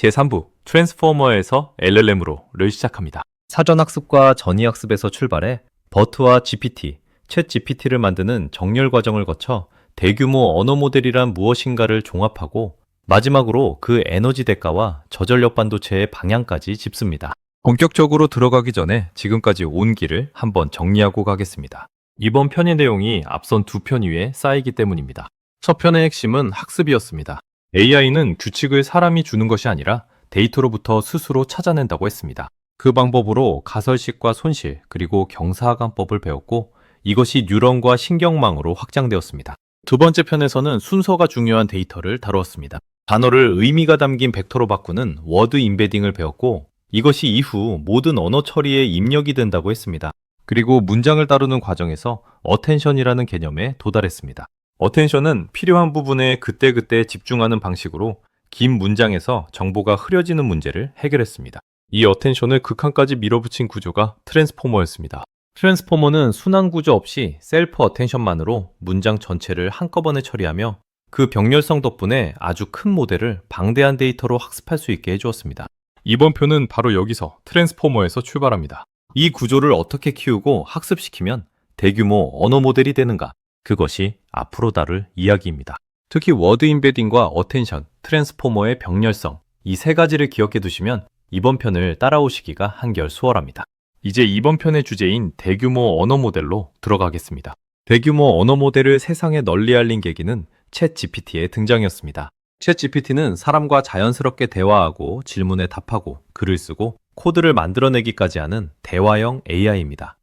제3부 트랜스포머에서 LLM으로를 시작합니다. 사전학습과 전이학습에서 출발해 버트와 GPT, 챗 GPT를 만드는 정렬 과정을 거쳐 대규모 언어 모델이란 무엇인가를 종합하고 마지막으로 그 에너지 대가와 저전력 반도체의 방향까지 짚습니다. 본격적으로 들어가기 전에 지금까지 온 길을 한번 정리하고 가겠습니다. 이번 편의 내용이 앞선 두 편 위에 쌓이기 때문입니다. 첫 편의 핵심은 학습이었습니다. AI는 규칙을 사람이 주는 것이 아니라 데이터로부터 스스로 찾아낸다고 했습니다. 그 방법으로 가설식과 손실, 그리고 경사하관법을 배웠고 이것이 뉴런과 신경망으로 확장되었습니다. 두 번째 편에서는 순서가 중요한 데이터를 다루었습니다. 단어를 의미가 담긴 벡터로 바꾸는 워드 임베딩을 배웠고 이것이 이후 모든 언어 처리에 입력이 된다고 했습니다. 그리고 문장을 다루는 과정에서 어텐션이라는 개념에 도달했습니다. 어텐션은 필요한 부분에 그때그때 집중하는 방식으로 긴 문장에서 정보가 흐려지는 문제를 해결했습니다. 이 어텐션을 극한까지 밀어붙인 구조가 트랜스포머였습니다. 트랜스포머는 순환 구조 없이 셀프 어텐션만으로 문장 전체를 한꺼번에 처리하며 그 병렬성 덕분에 아주 큰 모델을 방대한 데이터로 학습할 수 있게 해주었습니다. 이번 표는 바로 여기서 트랜스포머에서 출발합니다. 이 구조를 어떻게 키우고 학습시키면 대규모 언어 모델이 되는가? 그것이 앞으로 다룰 이야기입니다. 특히 워드 임베딩과 어텐션, 트랜스포머의 병렬성, 이 세 가지를 기억해 두시면 이번 편을 따라오시기가 한결 수월합니다. 이제 이번 편의 주제인 대규모 언어 모델로 들어가겠습니다. 대규모 언어 모델을 세상에 널리 알린 계기는 챗 GPT의 등장이었습니다. 챗 GPT는 사람과 자연스럽게 대화하고 질문에 답하고 글을 쓰고 코드를 만들어내기까지 하는 대화형 AI입니다.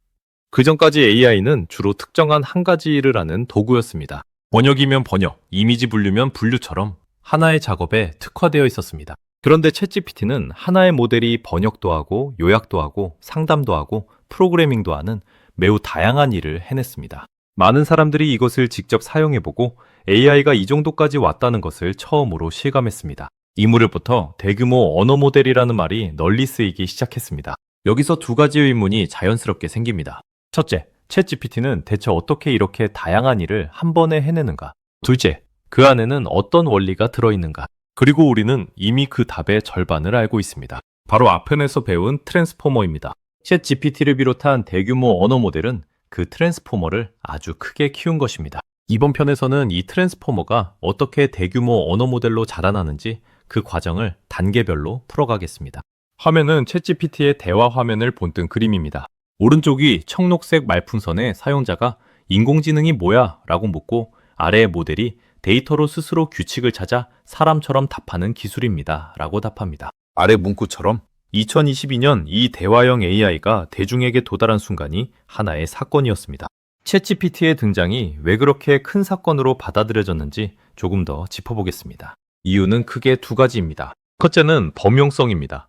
그 전까지 AI는 주로 특정한 한 가지 일을 하는 도구였습니다. 번역이면 번역, 이미지 분류면 분류처럼 하나의 작업에 특화되어 있었습니다. 그런데 챗GPT는 하나의 모델이 번역도 하고 요약도 하고 상담도 하고 프로그래밍도 하는 매우 다양한 일을 해냈습니다. 많은 사람들이 이것을 직접 사용해보고 AI가 이 정도까지 왔다는 것을 처음으로 실감했습니다. 이 무렵부터 대규모 언어 모델이라는 말이 널리 쓰이기 시작했습니다. 여기서 두 가지 의문이 자연스럽게 생깁니다. 첫째, 챗GPT는 대체 어떻게 이렇게 다양한 일을 한 번에 해내는가? 둘째, 그 안에는 어떤 원리가 들어있는가? 그리고 우리는 이미 그 답의 절반을 알고 있습니다. 바로 앞편에서 배운 트랜스포머입니다. 챗GPT를 비롯한 대규모 언어 모델은 그 트랜스포머를 아주 크게 키운 것입니다. 이번 편에서는 이 트랜스포머가 어떻게 대규모 언어 모델로 자라나는지 그 과정을 단계별로 풀어가겠습니다. 화면은 챗GPT의 대화 화면을 본뜬 그림입니다. 오른쪽이 청록색 말풍선에 사용자가 인공지능이 뭐야? 라고 묻고 아래의 모델이 데이터로 스스로 규칙을 찾아 사람처럼 답하는 기술입니다. 라고 답합니다. 아래 문구처럼 2022년 이 대화형 AI가 대중에게 도달한 순간이 하나의 사건이었습니다. 챗GPT의 등장이 왜 그렇게 큰 사건으로 받아들여졌는지 조금 더 짚어보겠습니다. 이유는 크게 두 가지입니다. 첫째는 범용성입니다.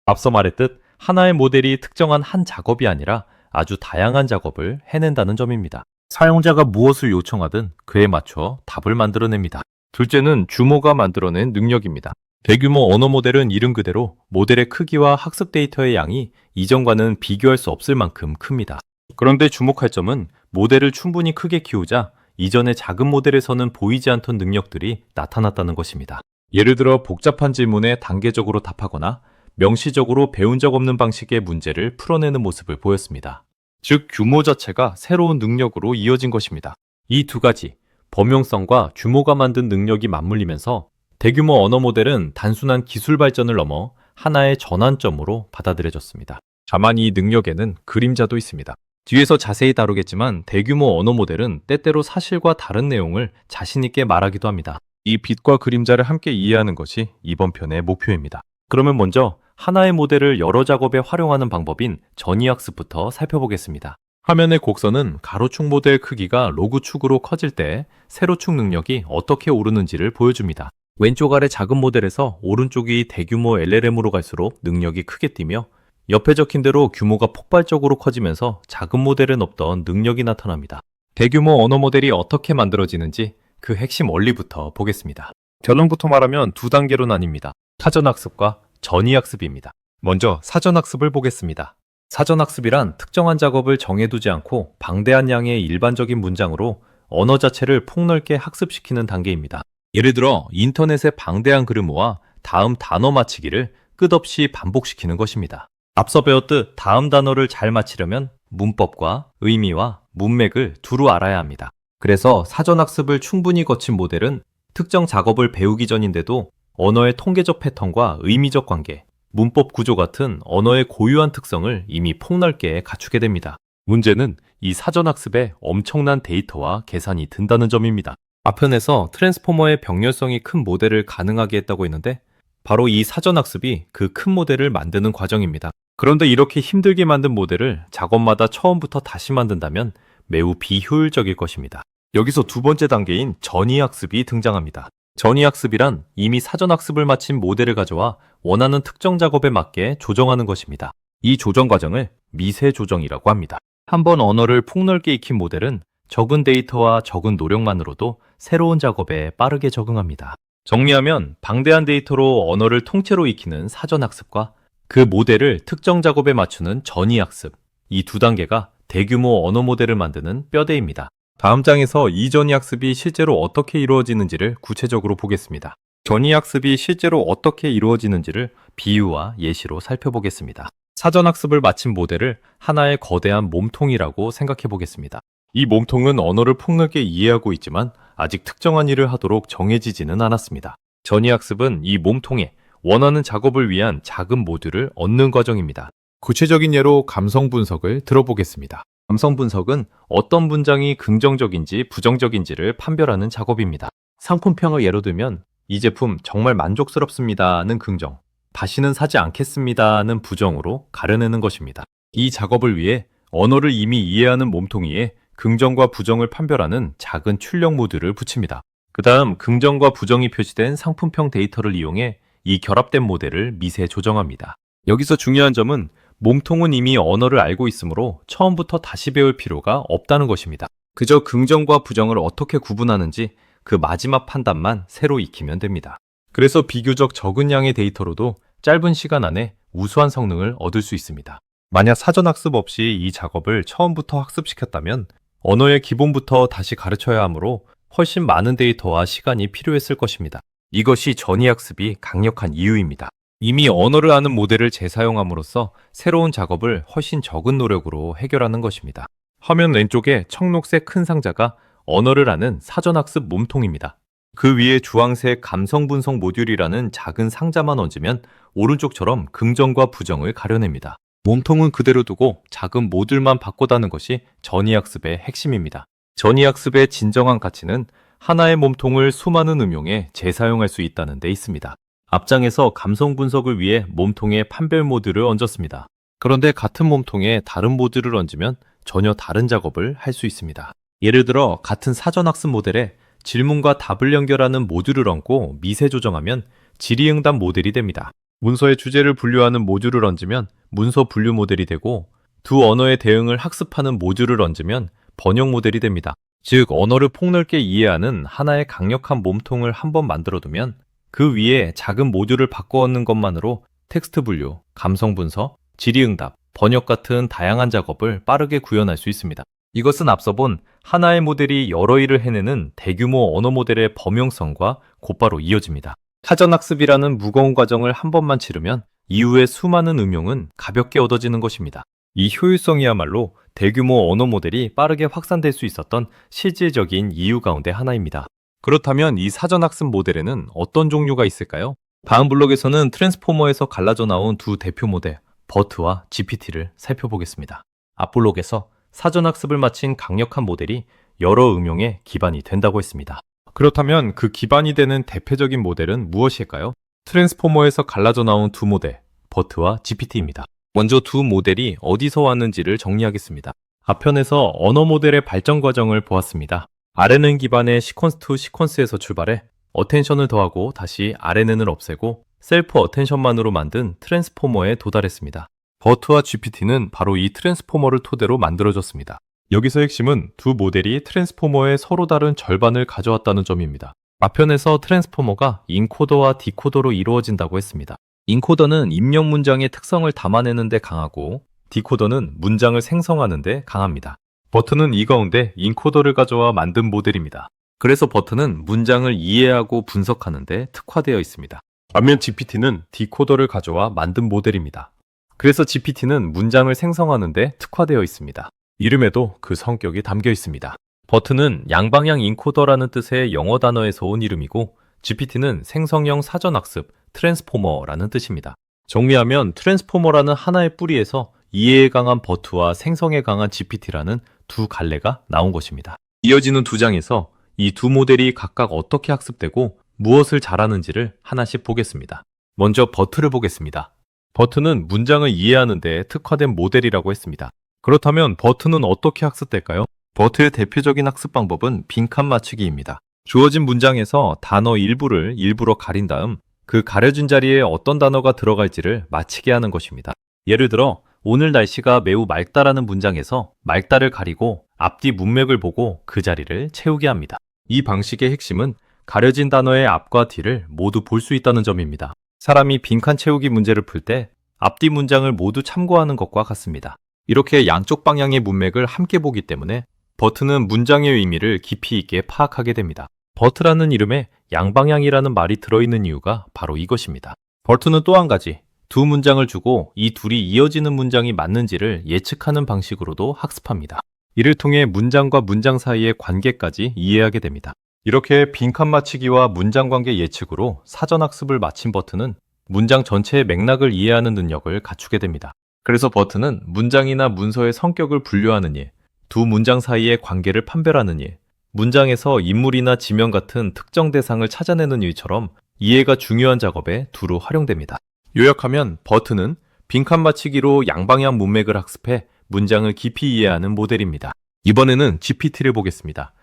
앞서 말했듯 하나의 모델이 특정한 한 작업이 아니라 아주 다양한 작업을 해낸다는 점입니다. 사용자가 무엇을 요청하든 그에 맞춰 답을 만들어냅니다. 둘째는 규모가 만들어낸 능력입니다. 대규모 언어 모델은 이름 그대로 모델의 크기와 학습 데이터의 양이 이전과는 비교할 수 없을 만큼 큽니다. 그런데 주목할 점은 모델을 충분히 크게 키우자 이전의 작은 모델에서는 보이지 않던 능력들이 나타났다는 것입니다. 예를 들어 복잡한 질문에 단계적으로 답하거나 명시적으로 배운 적 없는 방식의 문제를 풀어내는 모습을 보였습니다. 즉, 규모 자체가 새로운 능력으로 이어진 것입니다. 이 두 가지, 범용성과 규모가 만든 능력이 맞물리면서 대규모 언어 모델은 단순한 기술 발전을 넘어 하나의 전환점으로 받아들여졌습니다. 다만 이 능력에는 그림자도 있습니다. 뒤에서 자세히 다루겠지만 대규모 언어 모델은 때때로 사실과 다른 내용을 자신 있게 말하기도 합니다. 이 빛과 그림자를 함께 이해하는 것이 이번 편의 목표입니다. 그러면 먼저 하나의 모델을 여러 작업에 활용하는 방법인 전이학습부터 살펴보겠습니다. 화면의 곡선은 가로축 모델 크기가 로그축으로 커질 때 세로축 능력이 어떻게 오르는지를 보여줍니다. 왼쪽 아래 작은 모델에서 오른쪽이 대규모 LLM으로 갈수록 능력이 크게 뛰며 옆에 적힌 대로 규모가 폭발적으로 커지면서 작은 모델엔 없던 능력이 나타납니다. 대규모 언어 모델이 어떻게 만들어지는지 그 핵심 원리부터 보겠습니다. 결론부터 말하면 두 단계로 나뉩니다. 사전학습과 전이학습입니다. 먼저 사전학습을 보겠습니다. 사전학습이란 특정한 작업을 정해두지 않고 방대한 양의 일반적인 문장으로 언어 자체를 폭넓게 학습시키는 단계입니다. 예를 들어 인터넷에 방대한 글을 모아 다음 단어 맞히기를 끝없이 반복시키는 것입니다. 앞서 배웠듯 다음 단어를 잘 맞히려면 문법과 의미와 문맥을 두루 알아야 합니다. 그래서 사전학습을 충분히 거친 모델은 특정 작업을 배우기 전인데도 언어의 통계적 패턴과 의미적 관계, 문법 구조 같은 언어의 고유한 특성을 이미 폭넓게 갖추게 됩니다. 문제는 이 사전학습에 엄청난 데이터와 계산이 든다는 점입니다. 앞편에서 트랜스포머의 병렬성이 큰 모델을 가능하게 했다고 했는데 바로 이 사전학습이 그 큰 모델을 만드는 과정입니다. 그런데 이렇게 힘들게 만든 모델을 작업마다 처음부터 다시 만든다면 매우 비효율적일 것입니다. 여기서 두 번째 단계인 전이학습이 등장합니다. 전이학습이란 이미 사전학습을 마친 모델을 가져와 원하는 특정 작업에 맞게 조정하는 것입니다. 이 조정 과정을 미세 조정이라고 합니다. 한번 언어를 폭넓게 익힌 모델은 적은 데이터와 적은 노력만으로도 새로운 작업에 빠르게 적응합니다. 정리하면 방대한 데이터로 언어를 통째로 익히는 사전학습과 그 모델을 특정 작업에 맞추는 전이학습, 이 두 단계가 대규모 언어 모델을 만드는 뼈대입니다. 다음 장에서 이 전이학습이 실제로 어떻게 이루어지는지를 구체적으로 보겠습니다. 전이학습이 실제로 어떻게 이루어지는지를 비유와 예시로 살펴보겠습니다. 사전학습을 마친 모델을 하나의 거대한 몸통이라고 생각해 보겠습니다. 이 몸통은 언어를 폭넓게 이해하고 있지만 아직 특정한 일을 하도록 정해지지는 않았습니다. 전이학습은 이 몸통에 원하는 작업을 위한 작은 모듈을 얻는 과정입니다. 구체적인 예로 감성 분석을 들어보겠습니다. 감성 분석은 어떤 문장이 긍정적인지 부정적인지를 판별하는 작업입니다. 상품평을 예로 들면 이 제품 정말 만족스럽습니다는 긍정, 다시는 사지 않겠습니다는 부정으로 가려내는 것입니다. 이 작업을 위해 언어를 이미 이해하는 몸통이에 긍정과 부정을 판별하는 작은 출력 모듈을 붙입니다. 그 다음 긍정과 부정이 표시된 상품평 데이터를 이용해 이 결합된 모델을 미세 조정합니다. 여기서 중요한 점은 몸통은 이미 언어를 알고 있으므로 처음부터 다시 배울 필요가 없다는 것입니다. 그저 긍정과 부정을 어떻게 구분하는지 그 마지막 판단만 새로 익히면 됩니다. 그래서 비교적 적은 양의 데이터로도 짧은 시간 안에 우수한 성능을 얻을 수 있습니다. 만약 사전학습 없이 이 작업을 처음부터 학습시켰다면 언어의 기본부터 다시 가르쳐야 하므로 훨씬 많은 데이터와 시간이 필요했을 것입니다. 이것이 전이학습이 강력한 이유입니다. 이미 언어를 아는 모델을 재사용함으로써 새로운 작업을 훨씬 적은 노력으로 해결하는 것입니다. 화면 왼쪽에 청록색 큰 상자가 언어를 아는 사전학습 몸통입니다. 그 위에 주황색 감성분석 모듈이라는 작은 상자만 얹으면 오른쪽처럼 긍정과 부정을 가려냅니다. 몸통은 그대로 두고 작은 모듈만 바꿔다는 것이 전이학습의 핵심입니다. 전이학습의 진정한 가치는 하나의 몸통을 수많은 응용에 재사용할 수 있다는 데 있습니다. 앞장에서 감성 분석을 위해 몸통에 판별 모듈을 얹었습니다. 그런데 같은 몸통에 다른 모듈을 얹으면 전혀 다른 작업을 할 수 있습니다. 예를 들어 같은 사전학습 모델에 질문과 답을 연결하는 모듈을 얹고 미세 조정하면 질의응답 모델이 됩니다. 문서의 주제를 분류하는 모듈을 얹으면 문서 분류 모델이 되고 두 언어의 대응을 학습하는 모듈을 얹으면 번역 모델이 됩니다. 즉 언어를 폭넓게 이해하는 하나의 강력한 몸통을 한번 만들어두면 그 위에 작은 모듈을 바꿔 얹는 것만으로 텍스트 분류, 감성 분석, 질의응답, 번역 같은 다양한 작업을 빠르게 구현할 수 있습니다. 이것은 앞서 본 하나의 모델이 여러 일을 해내는 대규모 언어 모델의 범용성과 곧바로 이어집니다. 사전학습이라는 무거운 과정을 한 번만 치르면 이후의 수많은 응용은 가볍게 얻어지는 것입니다. 이 효율성이야말로 대규모 언어 모델이 빠르게 확산될 수 있었던 실질적인 이유 가운데 하나입니다. 그렇다면 이 사전학습 모델에는 어떤 종류가 있을까요? 다음 블록에서는 트랜스포머에서 갈라져 나온 두 대표 모델, 버트와 GPT를 살펴보겠습니다. 앞 블록에서 사전학습을 마친 강력한 모델이 여러 응용에 기반이 된다고 했습니다. 그렇다면 그 기반이 되는 대표적인 모델은 무엇일까요? 트랜스포머에서 갈라져 나온 두 모델, 버트와 GPT입니다. 먼저 두 모델이 어디서 왔는지를 정리하겠습니다. 앞편에서 언어 모델의 발전 과정을 보았습니다. RNN 기반의 시퀀스 투 시퀀스에서 출발해 어텐션을 더하고 다시 RNN을 없애고 셀프 어텐션만으로 만든 트랜스포머에 도달했습니다. 버트와 GPT는 바로 이 트랜스포머를 토대로 만들어졌습니다. 여기서 핵심은 두 모델이 트랜스포머의 서로 다른 절반을 가져왔다는 점입니다. 앞편에서 트랜스포머가 인코더와 디코더로 이루어진다고 했습니다. 인코더는 입력 문장의 특성을 담아내는 데 강하고 디코더는 문장을 생성하는 데 강합니다. 버트는 이 가운데 인코더를 가져와 만든 모델입니다. 그래서 버트는 문장을 이해하고 분석하는 데 특화되어 있습니다. 반면 GPT는 디코더를 가져와 만든 모델입니다. 그래서 GPT는 문장을 생성하는 데 특화되어 있습니다. 이름에도 그 성격이 담겨 있습니다. 버트는 양방향 인코더라는 뜻의 영어 단어에서 온 이름이고, GPT는 생성형 사전학습, 트랜스포머라는 뜻입니다. 정리하면 트랜스포머라는 하나의 뿌리에서 이해에 강한 버트와 생성에 강한 GPT라는 두 갈래가 나온 것입니다. 이어지는 두 장에서 이 두 모델이 각각 어떻게 학습되고 무엇을 잘하는지를 하나씩 보겠습니다. 먼저 버트를 보겠습니다. 버트는 문장을 이해하는 데 특화된 모델이라고 했습니다. 그렇다면 버트는 어떻게 학습될까요? 버트의 대표적인 학습 방법은 빈칸 맞추기입니다. 주어진 문장에서 단어 일부를 일부러 가린 다음 그 가려진 자리에 어떤 단어가 들어갈지를 맞히게 하는 것입니다. 예를 들어 오늘 날씨가 매우 맑다라는 문장에서 맑다를 가리고 앞뒤 문맥을 보고 그 자리를 채우게 합니다. 이 방식의 핵심은 가려진 단어의 앞과 뒤를 모두 볼 수 있다는 점입니다. 사람이 빈칸 채우기 문제를 풀 때 앞뒤 문장을 모두 참고하는 것과 같습니다. 이렇게 양쪽 방향의 문맥을 함께 보기 때문에 버트는 문장의 의미를 깊이 있게 파악하게 됩니다. 버트라는 이름에 양방향이라는 말이 들어있는 이유가 바로 이것입니다. 버트는 또 한 가지, 두 문장을 주고 이 둘이 이어지는 문장이 맞는지를 예측하는 방식으로도 학습합니다. 이를 통해 문장과 문장 사이의 관계까지 이해하게 됩니다. 이렇게 빈칸 맞히기와 문장 관계 예측으로 사전학습을 마친 버트는 문장 전체의 맥락을 이해하는 능력을 갖추게 됩니다. 그래서 버트는 문장이나 문서의 성격을 분류하는 일, 두 문장 사이의 관계를 판별하는 일, 문장에서 인물이나 지명 같은 특정 대상을 찾아내는 일처럼 이해가 중요한 작업에 두루 활용됩니다. 요약하면 버트는 빈칸 맞히기로 양방향 문맥을 학습해 문장을 깊이 이해하는 모델입니다. 이번에는 GPT를 보겠습니다.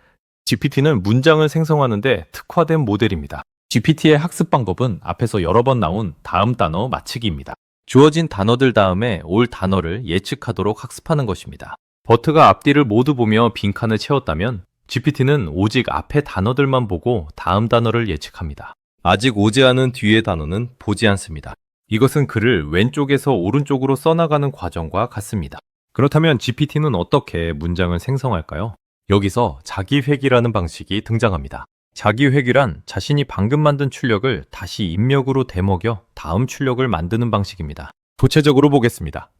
GPT는 문장을 생성하는데 특화된 모델입니다. GPT의 학습 방법은 앞에서 여러 번 나온 다음 단어 맞히기입니다. 주어진 단어들 다음에 올 단어를 예측하도록 학습하는 것입니다. 버트가 앞뒤를 모두 보며 빈칸을 채웠다면 GPT는 오직 앞의 단어들만 보고 다음 단어를 예측합니다. 아직 오지 않은 뒤의 단어는 보지 않습니다. 이것은 글을 왼쪽에서 오른쪽으로 써나가는 과정과 같습니다. 그렇다면 GPT는 어떻게 문장을 생성할까요? 여기서 자기회귀라는 방식이 등장합니다. 자기회귀란 자신이 방금 만든 출력을 다시 입력으로 되먹여 다음 출력을 만드는 방식입니다. 구체적으로 보겠습니다.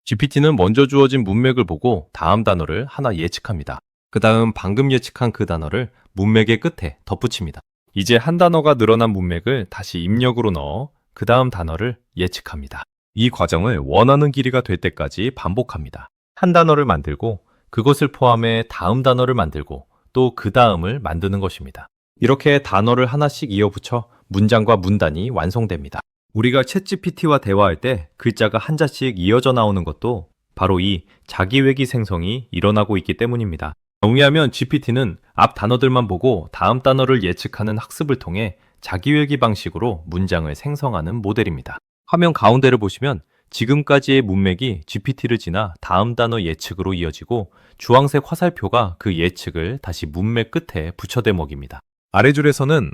GPT는 먼저 주어진 문맥을 보고 다음 단어를 하나 예측합니다. 그 다음 방금 예측한 그 단어를 문맥의 끝에 덧붙입니다. 이제 한 단어가 늘어난 문맥을 다시 입력으로 넣어 그 다음 단어를 예측합니다. 이 과정을 원하는 길이가 될 때까지 반복합니다. 한 단어를 만들고 그것을 포함해 다음 단어를 만들고 또 그 다음을 만드는 것입니다. 이렇게 단어를 하나씩 이어붙여 문장과 문단이 완성됩니다. 우리가 챗GPT와 대화할 때 글자가 한자씩 이어져 나오는 것도 바로 이 자기회귀 생성이 일어나고 있기 때문입니다. 정리하면 GPT는 앞 단어들만 보고 다음 단어를 예측하는 학습을 통해 자기회귀 방식으로 문장을 생성하는 모델입니다. 화면 가운데를 보시면 지금까지의 문맥이 GPT를 지나 다음 단어 예측으로 이어지고 주황색 화살표가 그 예측을 다시 문맥 끝에 붙여대먹입니다. 아래줄에서는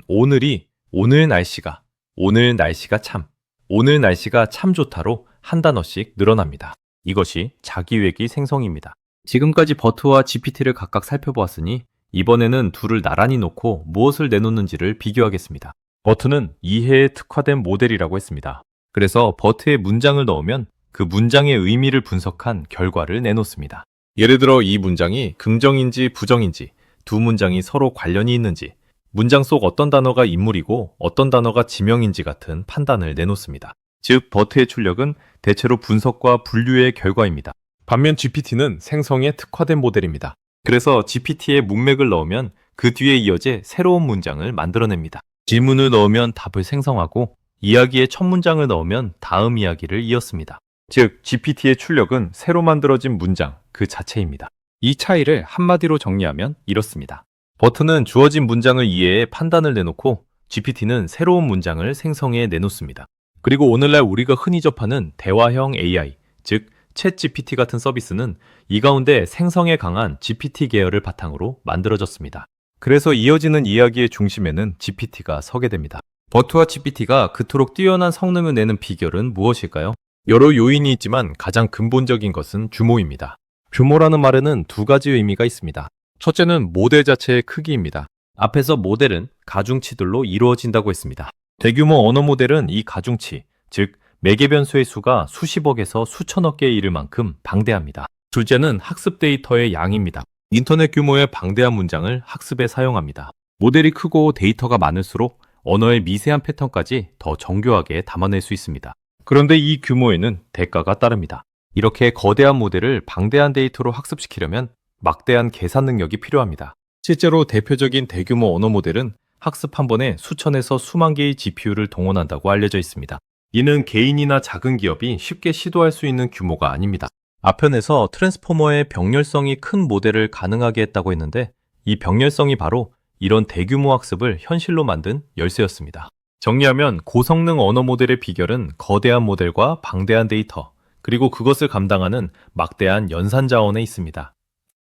오늘 날씨가 참 좋다로 한 단어씩 늘어납니다. 이것이 자기회귀 생성입니다. 지금까지 버트와 GPT를 각각 살펴보았으니 이번에는 둘을 나란히 놓고 무엇을 내놓는지를 비교하겠습니다. 버트는 이해에 특화된 모델이라고 했습니다. 그래서 버트에 문장을 넣으면 그 문장의 의미를 분석한 결과를 내놓습니다. 예를 들어 이 문장이 긍정인지 부정인지, 두 문장이 서로 관련이 있는지, 문장 속 어떤 단어가 인물이고 어떤 단어가 지명인지 같은 판단을 내놓습니다. 즉, 버트의 출력은 대체로 분석과 분류의 결과입니다. 반면 GPT는 생성에 특화된 모델입니다. 그래서 GPT에 문맥을 넣으면 그 뒤에 이어질 새로운 문장을 만들어냅니다. 질문을 넣으면 답을 생성하고 이야기의 첫 문장을 넣으면 다음 이야기를 이었습니다. 즉, GPT의 출력은 새로 만들어진 문장 그 자체입니다. 이 차이를 한마디로 정리하면 이렇습니다. 버트는 주어진 문장을 이해해 판단을 내놓고 GPT는 새로운 문장을 생성해 내놓습니다. 그리고 오늘날 우리가 흔히 접하는 대화형 AI, 즉 챗GPT 같은 서비스는 이 가운데 생성에 강한 GPT 계열을 바탕으로 만들어졌습니다. 그래서 이어지는 이야기의 중심에는 GPT가 서게 됩니다. 버트와 GPT가 그토록 뛰어난 성능을 내는 비결은 무엇일까요? 여러 요인이 있지만 가장 근본적인 것은 규모입니다. 규모라는 말에는 두 가지 의미가 있습니다. 첫째는 모델 자체의 크기입니다. 앞에서 모델은 가중치들로 이루어진다고 했습니다. 대규모 언어 모델은 이 가중치, 즉 매개 변수의 수가 수십억에서 수천억 개에 이를 만큼 방대합니다. 둘째는 학습 데이터의 양입니다. 인터넷 규모의 방대한 문장을 학습에 사용합니다. 모델이 크고 데이터가 많을수록 언어의 미세한 패턴까지 더 정교하게 담아낼 수 있습니다. 그런데 이 규모에는 대가가 따릅니다. 이렇게 거대한 모델을 방대한 데이터로 학습시키려면 막대한 계산 능력이 필요합니다. 실제로 대표적인 대규모 언어 모델은 학습 한 번에 수천에서 수만 개의 GPU를 동원한다고 알려져 있습니다. 이는 개인이나 작은 기업이 쉽게 시도할 수 있는 규모가 아닙니다. 앞편에서 트랜스포머의 병렬성이 큰 모델을 가능하게 했다고 했는데 이 병렬성이 바로 이런 대규모 학습을 현실로 만든 열쇠였습니다. 정리하면 고성능 언어 모델의 비결은 거대한 모델과 방대한 데이터, 그리고 그것을 감당하는 막대한 연산 자원에 있습니다.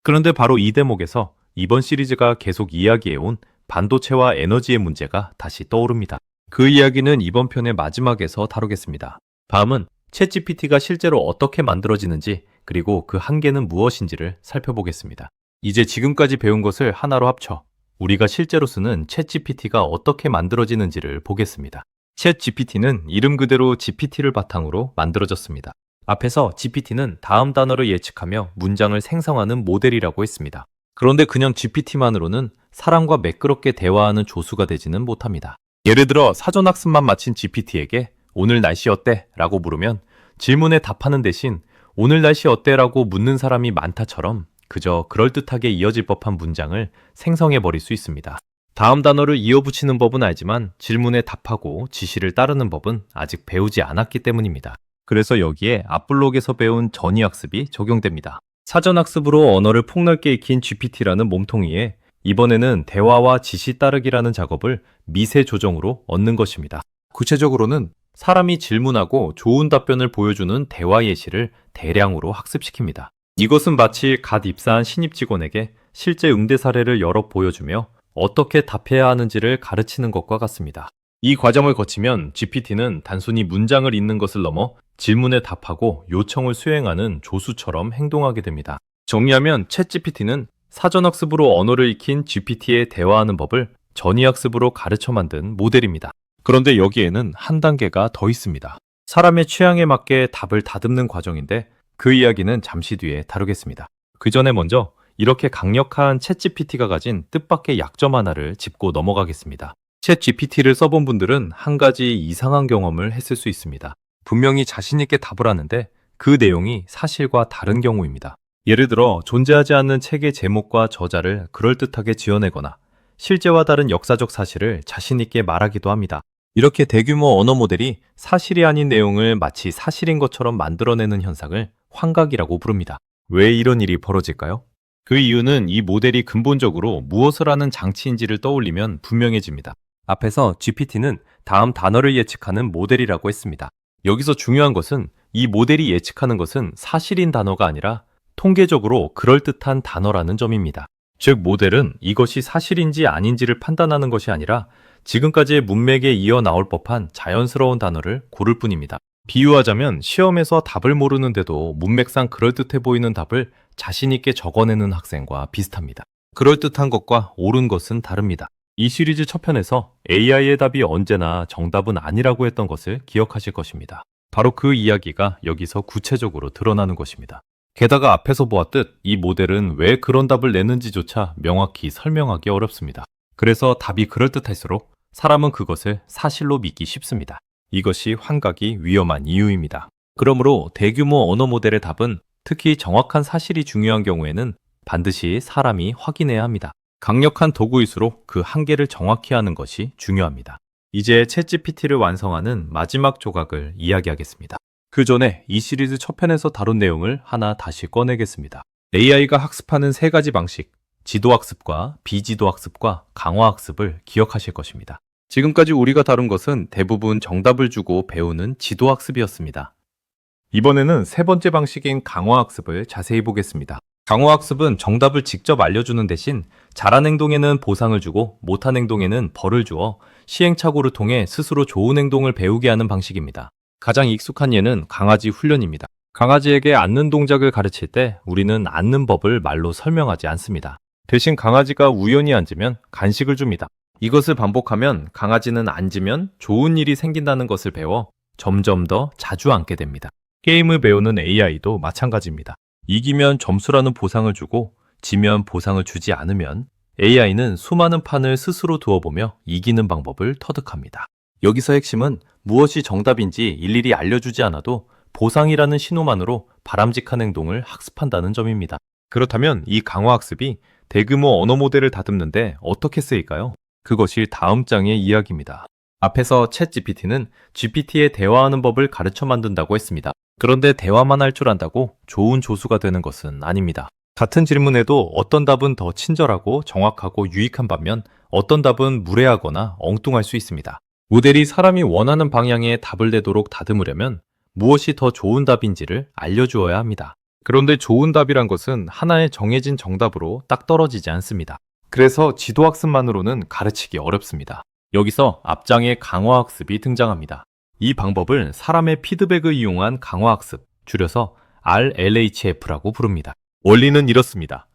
그런데 바로 이 대목에서 이번 시리즈가 계속 이야기해온 반도체와 에너지의 문제가 다시 떠오릅니다. 그 이야기는 이번 편의 마지막에서 다루겠습니다. 다음은 챗GPT가 실제로 어떻게 만들어지는지, 그리고 그 한계는 무엇인지를 살펴보겠습니다. 이제 지금까지 배운 것을 하나로 합쳐 우리가 실제로 쓰는 챗GPT가 어떻게 만들어지는지를 보겠습니다. 챗GPT는 이름 그대로 GPT를 바탕으로 만들어졌습니다. 앞에서 GPT는 다음 단어를 예측하며 문장을 생성하는 모델이라고 했습니다. 그런데 그냥 GPT만으로는 사람과 매끄럽게 대화하는 조수가 되지는 못합니다. 예를 들어 사전학습만 마친 GPT에게 오늘 날씨 어때? 라고 물으면 질문에 답하는 대신 오늘 날씨 어때? 라고 묻는 사람이 많다처럼 그저 그럴듯하게 이어질 법한 문장을 생성해버릴 수 있습니다. 다음 단어를 이어붙이는 법은 알지만 질문에 답하고 지시를 따르는 법은 아직 배우지 않았기 때문입니다. 그래서 여기에 앞블록에서 배운 전이학습이 적용됩니다. 사전학습으로 언어를 폭넓게 익힌 GPT라는 몸통이에 이번에는 대화와 지시 따르기라는 작업을 미세 조정으로 얻는 것입니다. 구체적으로는 사람이 질문하고 좋은 답변을 보여주는 대화 예시를 대량으로 학습시킵니다. 이것은 마치 갓 입사한 신입 직원에게 실제 응대 사례를 여러 보여주며 어떻게 답해야 하는지를 가르치는 것과 같습니다. 이 과정을 거치면 GPT는 단순히 문장을 읽는 것을 넘어 질문에 답하고 요청을 수행하는 조수처럼 행동하게 됩니다. 정리하면 챗GPT는 사전학습으로 언어를 익힌 GPT에 대화하는 법을 전이학습으로 가르쳐 만든 모델입니다. 그런데 여기에는 한 단계가 더 있습니다. 사람의 취향에 맞게 답을 다듬는 과정인데 그 이야기는 잠시 뒤에 다루겠습니다. 그 전에 먼저 이렇게 강력한 챗GPT가 가진 뜻밖의 약점 하나를 짚고 넘어가겠습니다. 챗GPT를 써본 분들은 한 가지 이상한 경험을 했을 수 있습니다. 분명히 자신있게 답을 하는데 그 내용이 사실과 다른 경우입니다. 예를 들어 존재하지 않는 책의 제목과 저자를 그럴듯하게 지어내거나 실제와 다른 역사적 사실을 자신있게 말하기도 합니다. 이렇게 대규모 언어 모델이 사실이 아닌 내용을 마치 사실인 것처럼 만들어내는 현상을 환각이라고 부릅니다. 왜 이런 일이 벌어질까요? 그 이유는 이 모델이 근본적으로 무엇을 하는 장치인지를 떠올리면 분명해집니다. 앞에서 GPT는 다음 단어를 예측하는 모델이라고 했습니다. 여기서 중요한 것은 이 모델이 예측하는 것은 사실인 단어가 아니라 통계적으로 그럴듯한 단어라는 점입니다. 즉 모델은 이것이 사실인지 아닌지를 판단하는 것이 아니라 지금까지의 문맥에 이어 나올 법한 자연스러운 단어를 고를 뿐입니다. 비유하자면 시험에서 답을 모르는데도 문맥상 그럴듯해 보이는 답을 자신있게 적어내는 학생과 비슷합니다. 그럴듯한 것과 옳은 것은 다릅니다. 이 시리즈 첫 편에서 AI의 답이 언제나 정답은 아니라고 했던 것을 기억하실 것입니다. 바로 그 이야기가 여기서 구체적으로 드러나는 것입니다. 게다가 앞에서 보았듯 이 모델은 왜 그런 답을 내는지조차 명확히 설명하기 어렵습니다. 그래서 답이 그럴듯할수록 사람은 그것을 사실로 믿기 쉽습니다. 이것이 환각이 위험한 이유입니다. 그러므로 대규모 언어 모델의 답은 특히 정확한 사실이 중요한 경우에는 반드시 사람이 확인해야 합니다. 강력한 도구일수록 그 한계를 정확히 하는 것이 중요합니다. 이제 챗GPT를 완성하는 마지막 조각을 이야기하겠습니다. 그 전에 이 시리즈 첫 편에서 다룬 내용을 하나 다시 꺼내겠습니다. AI가 학습하는 세 가지 방식, 지도학습과 비지도학습과 강화학습을 기억하실 것입니다. 지금까지 우리가 다룬 것은 대부분 정답을 주고 배우는 지도학습이었습니다. 이번에는 세 번째 방식인 강화학습을 자세히 보겠습니다. 강화학습은 정답을 직접 알려주는 대신 잘한 행동에는 보상을 주고 못한 행동에는 벌을 주어 시행착오를 통해 스스로 좋은 행동을 배우게 하는 방식입니다. 가장 익숙한 예는 강아지 훈련입니다. 강아지에게 앉는 동작을 가르칠 때 우리는 앉는 법을 말로 설명하지 않습니다. 대신 강아지가 우연히 앉으면 간식을 줍니다. 이것을 반복하면 강아지는 앉으면 좋은 일이 생긴다는 것을 배워 점점 더 자주 앉게 됩니다. 게임을 배우는 AI도 마찬가지입니다. 이기면 점수라는 보상을 주고 지면 보상을 주지 않으면 AI는 수많은 판을 스스로 두어보며 이기는 방법을 터득합니다. 여기서 핵심은 무엇이 정답인지 일일이 알려주지 않아도 보상이라는 신호만으로 바람직한 행동을 학습한다는 점입니다. 그렇다면 이 강화학습이 대규모 언어 모델을 다듬는데 어떻게 쓰일까요? 그것이 다음 장의 이야기입니다. 앞에서 챗GPT는 GPT에 대화하는 법을 가르쳐 만든다고 했습니다. 그런데 대화만 할 줄 안다고 좋은 조수가 되는 것은 아닙니다. 같은 질문에도 어떤 답은 더 친절하고 정확하고 유익한 반면 어떤 답은 무례하거나 엉뚱할 수 있습니다. 모델이 사람이 원하는 방향의 답을 내도록 다듬으려면 무엇이 더 좋은 답인지를 알려주어야 합니다. 그런데 좋은 답이란 것은 하나의 정해진 정답으로 딱 떨어지지 않습니다. 그래서 지도학습만으로는 가르치기 어렵습니다. 여기서 앞장에 강화학습이 등장합니다. 이 방법을 사람의 피드백을 이용한 강화학습, 줄여서 RLHF라고 부릅니다. 원리는 이렇습니다.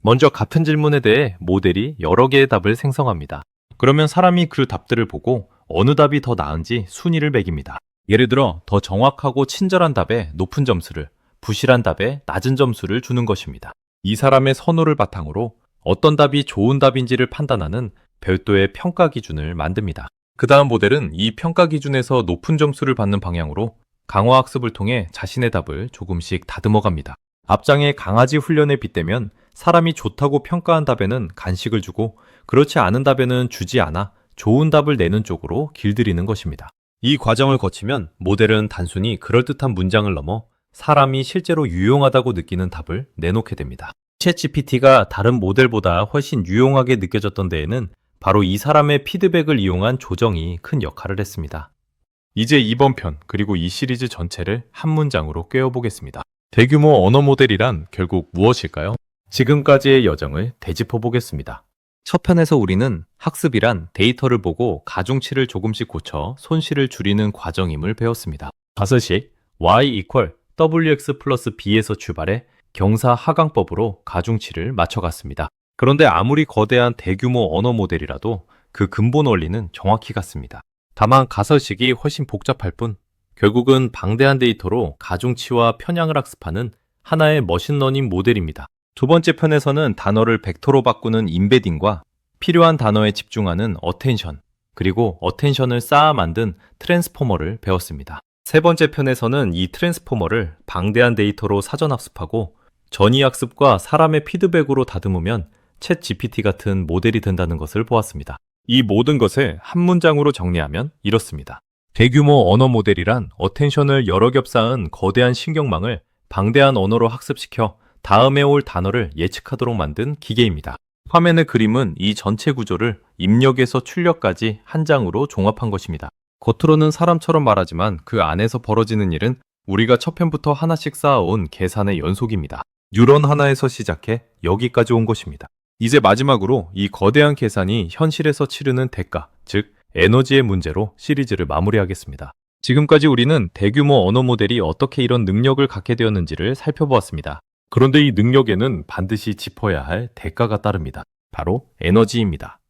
먼저 같은 질문에 대해 모델이 여러 개의 답을 생성합니다. 그러면 사람이 그 답들을 보고 어느 답이 더 나은지 순위를 매깁니다. 예를 들어 더 정확하고 친절한 답에 높은 점수를, 부실한 답에 낮은 점수를 주는 것입니다. 이 사람의 선호를 바탕으로 어떤 답이 좋은 답인지를 판단하는 별도의 평가 기준을 만듭니다. 그 다음 모델은 이 평가 기준에서 높은 점수를 받는 방향으로 강화학습을 통해 자신의 답을 조금씩 다듬어갑니다. 앞장에 강아지 훈련에 빗대면 사람이 좋다고 평가한 답에는 간식을 주고 그렇지 않은 답에는 주지 않아 좋은 답을 내는 쪽으로 길들이는 것입니다. 이 과정을 거치면 모델은 단순히 그럴듯한 문장을 넘어 사람이 실제로 유용하다고 느끼는 답을 내놓게 됩니다. 챗GPT가 다른 모델보다 훨씬 유용하게 느껴졌던 데에는 바로 이 사람의 피드백을 이용한 조정이 큰 역할을 했습니다. 이제 이번 편 그리고 이 시리즈 전체를 한 문장으로 꿰어보겠습니다. 대규모 언어 모델이란 결국 무엇일까요? 지금까지의 여정을 되짚어 보겠습니다. 첫 편에서 우리는 학습이란 데이터를 보고 가중치를 조금씩 고쳐 손실을 줄이는 과정임을 배웠습니다. 가설식 y equal wx 플러스 b에서 출발해 경사 하강법으로 가중치를 맞춰갔습니다. 그런데 아무리 거대한 대규모 언어 모델이라도 그 근본 원리는 정확히 같습니다. 다만 가설식이 훨씬 복잡할 뿐 결국은 방대한 데이터로 가중치와 편향을 학습하는 하나의 머신러닝 모델입니다. 두 번째 편에서는 단어를 벡터로 바꾸는 임베딩과 필요한 단어에 집중하는 어텐션, 그리고 어텐션을 쌓아 만든 트랜스포머를 배웠습니다. 세 번째 편에서는 이 트랜스포머를 방대한 데이터로 사전 학습하고 전위 학습과 사람의 피드백으로 다듬으면 챗 GPT 같은 모델이 된다는 것을 보았습니다. 이 모든 것을 한 문장으로 정리하면 이렇습니다. 대규모 언어 모델이란 어텐션을 여러 겹 쌓은 거대한 신경망을 방대한 언어로 학습시켜 다음에 올 단어를 예측하도록 만든 기계입니다. 화면의 그림은 이 전체 구조를 입력에서 출력까지 한 장으로 종합한 것입니다. 겉으로는 사람처럼 말하지만 그 안에서 벌어지는 일은 우리가 첫 편부터 하나씩 쌓아온 계산의 연속입니다. 뉴런 하나에서 시작해 여기까지 온 것입니다. 이제 마지막으로 이 거대한 계산이 현실에서 치르는 대가, 즉 에너지의 문제로 시리즈를 마무리하겠습니다. 지금까지 우리는 대규모 언어 모델이 어떻게 이런 능력을 갖게 되었는지를 살펴보았습니다. 그런데 이 능력에는 반드시 짚어야 할 대가가 따릅니다. 바로 에너지입니다.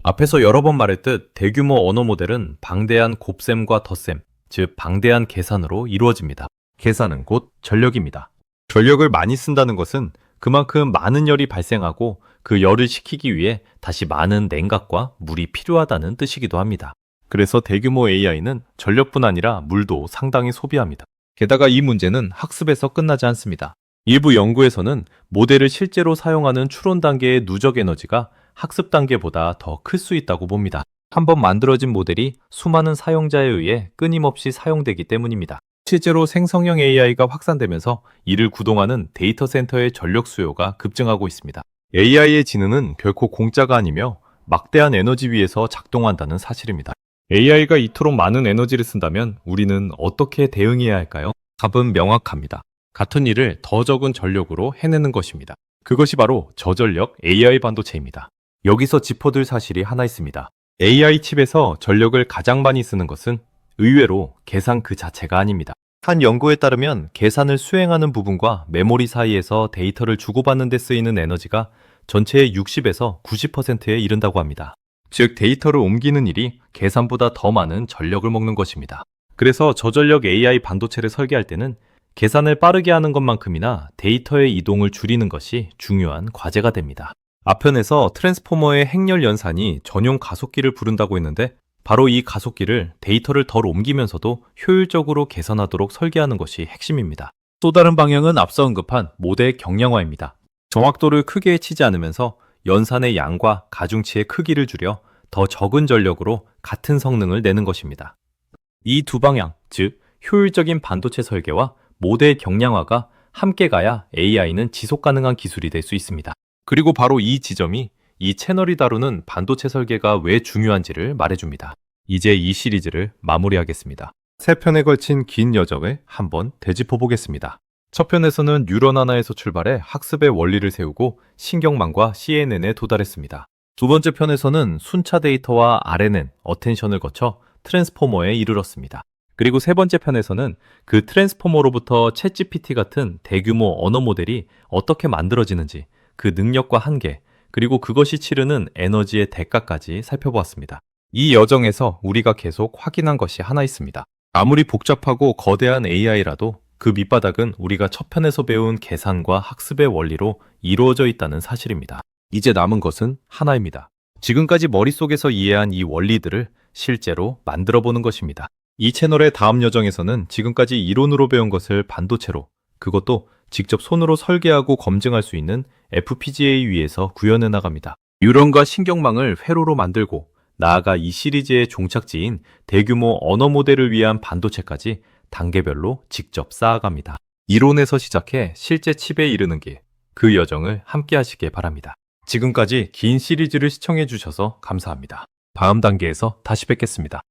앞에서 여러 번 말했듯 대규모 언어 모델은 방대한 곱셈과 덧셈, 즉 방대한 계산으로 이루어집니다. 계산은 곧 전력입니다. 전력을 많이 쓴다는 것은 그만큼 많은 열이 발생하고 그 열을 식히기 위해 다시 많은 냉각과 물이 필요하다는 뜻이기도 합니다. 그래서 대규모 AI는 전력뿐 아니라 물도 상당히 소비합니다. 게다가 이 문제는 학습에서 끝나지 않습니다. 일부 연구에서는 모델을 실제로 사용하는 추론 단계의 누적 에너지가 학습 단계보다 더 클 수 있다고 봅니다. 한번 만들어진 모델이 수많은 사용자에 의해 끊임없이 사용되기 때문입니다. 실제로 생성형 AI가 확산되면서 이를 구동하는 데이터 센터의 전력 수요가 급증하고 있습니다. AI의 지능은 결코 공짜가 아니며 막대한 에너지 위에서 작동한다는 사실입니다. AI가 이토록 많은 에너지를 쓴다면 우리는 어떻게 대응해야 할까요? 답은 명확합니다. 같은 일을 더 적은 전력으로 해내는 것입니다. 그것이 바로 저전력 AI 반도체입니다. 여기서 짚어둘 사실이 하나 있습니다. AI 칩에서 전력을 가장 많이 쓰는 것은 의외로 계산 그 자체가 아닙니다. 한 연구에 따르면 계산을 수행하는 부분과 메모리 사이에서 데이터를 주고받는 데 쓰이는 에너지가 전체의 60에서 90%에 이른다고 합니다. 즉 데이터를 옮기는 일이 계산보다 더 많은 전력을 먹는 것입니다. 그래서 저전력 AI 반도체를 설계할 때는 계산을 빠르게 하는 것만큼이나 데이터의 이동을 줄이는 것이 중요한 과제가 됩니다. 앞편에서 트랜스포머의 행렬 연산이 전용 가속기를 부른다고 했는데 바로 이 가속기를 데이터를 덜 옮기면서도 효율적으로 계산하도록 설계하는 것이 핵심입니다. 또 다른 방향은 앞서 언급한 모델 경량화입니다. 정확도를 크게 해치지 않으면서 연산의 양과 가중치의 크기를 줄여 더 적은 전력으로 같은 성능을 내는 것입니다. 이 두 방향, 즉 효율적인 반도체 설계와 모델 경량화가 함께 가야 AI는 지속 가능한 기술이 될 수 있습니다. 그리고 바로 이 지점이 이 채널이 다루는 반도체 설계가 왜 중요한지를 말해줍니다. 이제 이 시리즈를 마무리하겠습니다. 세 편에 걸친 긴 여정을 한번 되짚어 보겠습니다. 첫 편에서는 뉴런 하나에서 출발해 학습의 원리를 세우고 신경망과 CNN에 도달했습니다. 두 번째 편에서는 순차 데이터와 RNN, 어텐션을 거쳐 트랜스포머에 이르렀습니다. 그리고 세 번째 편에서는 그 트랜스포머로부터 챗GPT 같은 대규모 언어 모델이 어떻게 만들어지는지, 그 능력과 한계, 그리고 그것이 치르는 에너지의 대가까지 살펴보았습니다. 이 여정에서 우리가 계속 확인한 것이 하나 있습니다. 아무리 복잡하고 거대한 AI라도 그 밑바닥은 우리가 첫 편에서 배운 계산과 학습의 원리로 이루어져 있다는 사실입니다. 이제 남은 것은 하나입니다. 지금까지 머릿속에서 이해한 이 원리들을 실제로 만들어보는 것입니다. 이 채널의 다음 여정에서는 지금까지 이론으로 배운 것을 반도체로, 그것도 직접 손으로 설계하고 검증할 수 있는 FPGA 위에서 구현해 나갑니다. 뉴런과 신경망을 회로로 만들고 나아가 이 시리즈의 종착지인 대규모 언어 모델을 위한 반도체까지 단계별로 직접 쌓아갑니다. 이론에서 시작해 실제 칩에 이르는 길, 그 여정을 함께 하시길 바랍니다. 지금까지 긴 시리즈를 시청해 주셔서 감사합니다. 다음 단계에서 다시 뵙겠습니다.